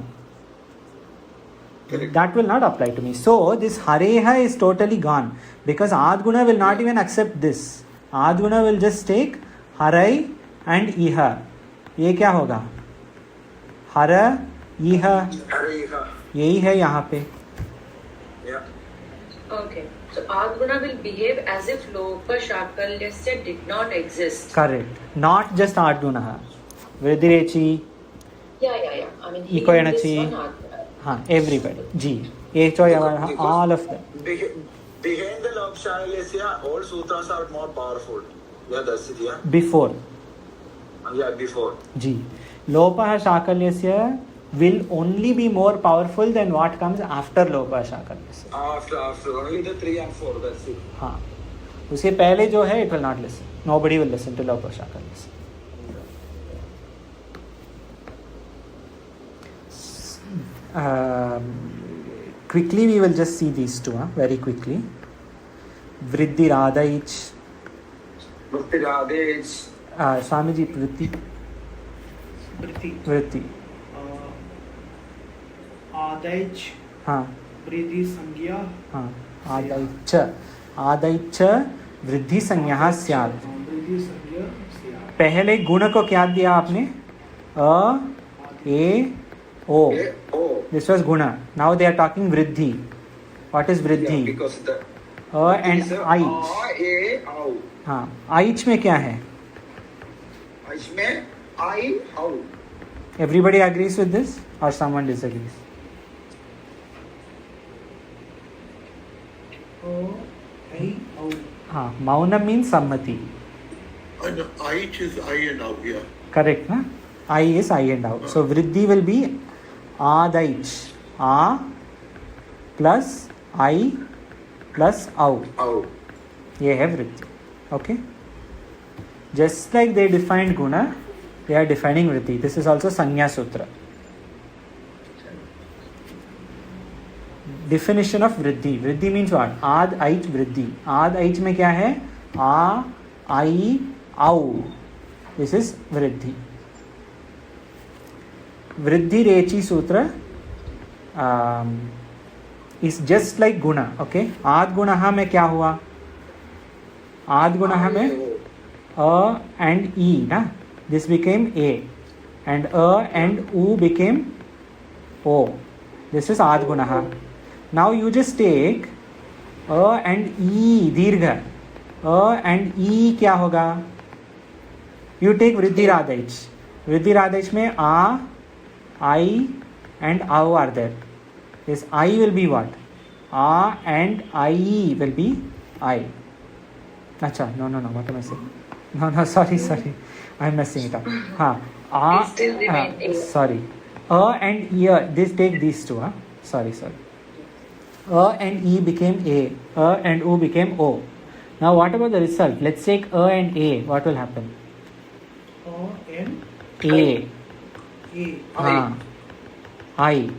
That will not apply to me. So this hareha is totally gone because adguna will not even accept this. Adguna will just take harai and iha. ये क्या होगा? हरा इहा. यही है यहाँ पे. Yeah. Okay. So adguna will behave as if lopa shakalyasya did not exist. Correct. Not just adguna. Vridirechi. Yeah. I mean, he Iko and this Yanachi. one adguna. Everybody. G. Echo, all of them. Behind the lopa shakalyasya, all sutras are more powerful. Yeah, that's it. Yeah. Before. Yeah, before. G. Lopa shakalyasya will only be more powerful than what comes after lopa shakalyasya. After only the 3 and 4, that's it. हाँ. उसके पहले जो है, it will not listen. Nobody will listen to lopa shakalyasya. Quickly we will just see these two, very quickly. Vriddhi Radhaich. Vriddhi Radhaich. Swamiji, Vriddhi. आदैच. हाँ. वृद्धि संज्ञा. हाँ. आदैच वृद्धि संज्ञा स्यात्. वृद्धि संज्ञा स्यात्. पहले गुण को क्या दिया आपने? अ, ए, ओ. This was guna. Now they are talking vriddhi. What is vriddhi? Yeah, because the and aich. हाँ. Aich में क्या है? Aich में I, how. Everybody agrees with this or someone disagrees? हाँ. Maunam means sammati. And aich is I and out, yeah. Correct, na? I is I and out. So vriddhi will be adaich. A plus I plus au. ये है वृद्धि. Okay. Just like they defined guna, they are defining vriddhi. This is also Sanya Sutra. Definition of vriddhi. Vriddhi means what? Ad, aich, vriddhi. Ad, aich में क्या है? A, I, au. This is vriddhi. Vriddhi Rechi Sutra. Is just like गुणा. Okay, आद गुणः में क्या हुआ? आद गुणः में अ एंड ई ना, दिस बिकेम ए एंड अ एंड उ बिकेम ओ. दिस इज आद गुणः. नाउ यू जस्ट टेक अ एंड ई दीर्घ. अ एंड ई क्या होगा? You take वृद्धिरादेश. वृद्धिरादेश में आ, आई and au are there. This I will be what? A and I will be I. Acha, no, what am I saying? No, sorry, I'm messing it up. हाँ, It still remain A. sorry. A and E, this take these two, sorry. A and E became A. A and U became O. Now what about the result? Let's take A and A. What will happen? A. हाँ, आई.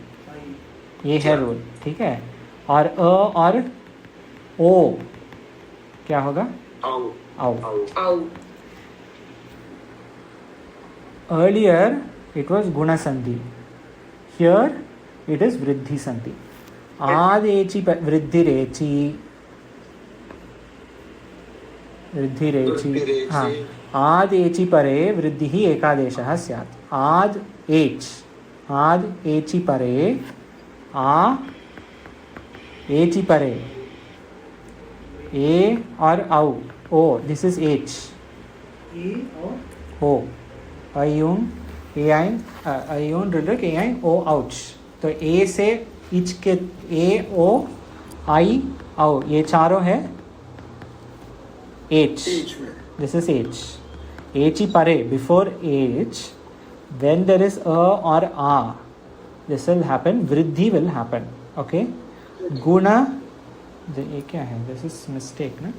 ये है rule, ठीक है. और अ और ओ क्या होगा? आओ. अर्लियर इट वॉज गुण संधि, हियर इट इज वृद्धि संधि. आदेची वृद्धिरेची. हाँ, आदेची परे वृद्धि ही एकादेशः स्यात्. आद एचि परे आ एचि परे ए और औ ओ. दिस इज एच. ए और ओ अयून ए आई ओ आउच. तो ए से इच के ए ओ आई औ ये चारों है एच. दिस इज एच. एचि परे बिफोर एच. When there is a or a, this will happen. Vriddhi will happen. Okay. Guna. ये क्या है? This is mistake ना.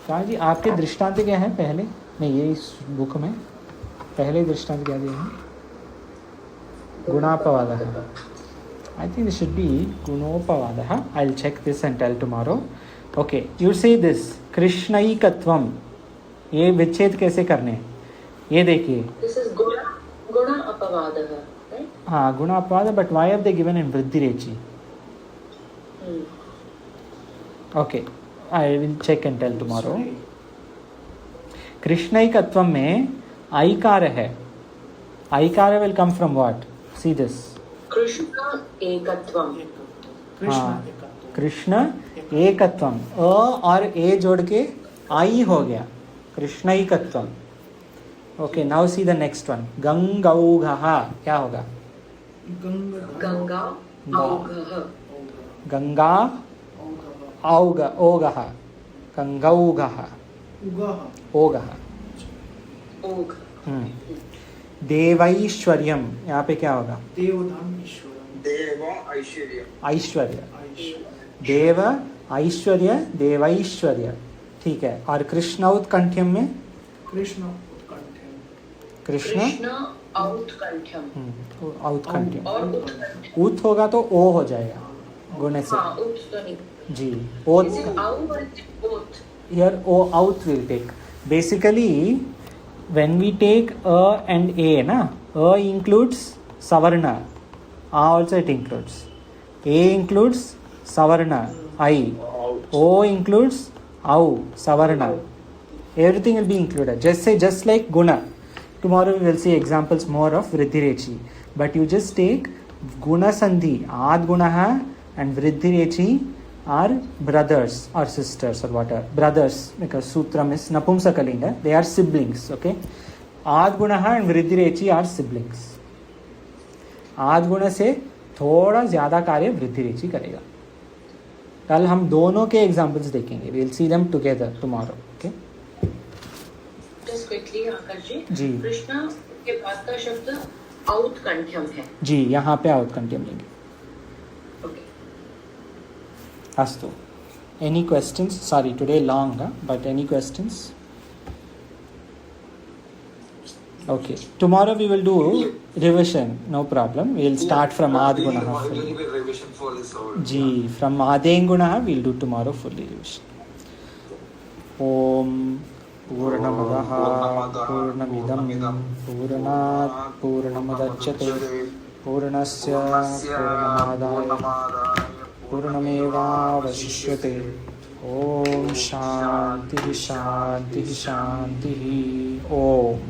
कहा जी आपके दृष्टांत क्या है पहले? नहीं, ये इस बुक में पहले दृष्टांत क्या दिया है? गुणापवादः. I think this should be गुणोपवादः. I'll check this and tell tomorrow. Okay. You say this कृष्णैकत्वम. ये विच्छेद कैसे करने? ये देखिए. This is Guna Apavadaha, right? हाँ, गुणा अपवाद. But why have they given in वृद्धिरेचि? Okay, I will check and tell tomorrow. कृष्णैकत्वम में आईकार है. आईकार will come from what? See this. Krishna Ekatvam. हाँ, कृष्ण एकत्वम. अ और ए जोड़ के आई हो गया कृष्णैकत्वम. Okay, now see the next one. गंगौघः क्या होगा? Ganga Augah. गंगा औग ओगः. गंगौघः ओगः. Og. देवैश्वर्यम यहाँ पे क्या होगा? देवधाम ईश्वरम. ऐश्वर्य. देव ऐश्वर्य देवैश्वर्य. ठीक है. और कृष्ण उत्कंठ्यम में कृष्ण कृष्ण Outkantyam. औत्कंठ्यम. और Utkantyam. उत होगा तो ओ हो जाएगा गुणे से. हाँ, ut तो नहीं. जी. Is it au or is it both? Here o out will take. Basically when we take a and a na, a includes savarna, a also it includes. A includes savarna I. O includes au savarna. Everything will be included. Just like guna. Tomorrow we will see examples more of Vriddhirechi. But you just take Guna Sandhi, Ad Gunaha and Vriddhirechi are brothers or sisters or whatever. Brothers, because Sutram is Napumsakalinga. They are siblings, okay? Ad Gunaha and Vriddhirechi are siblings. Ad Guna से थोड़ा ज़्यादा कार्य वृद्धिरेचि करेगा. कल हम दोनों के examples देखेंगे. We will see them together tomorrow, okay? Just quickly, आकाश जी. कृष्णा के बाद का शब्द औत्कंठ्यम है. जी, यहाँ पे औत्कंठ्यम लेंगे. Okay. अस्तु. Any questions? Sorry, today long, but any questions? Okay. Tomorrow we will do revision. No problem. We will start from Ad Gunaha. Ji, from Aden Gunaha we will do tomorrow fully revision. Om पूर्णमदः पूर्णमिदं पूर्णात् पूर्णमुदच्यते पूर्णस्य पूर्णमादाय पूर्णमेवावशिष्यते। ओम शांति शांति शांति। ओम।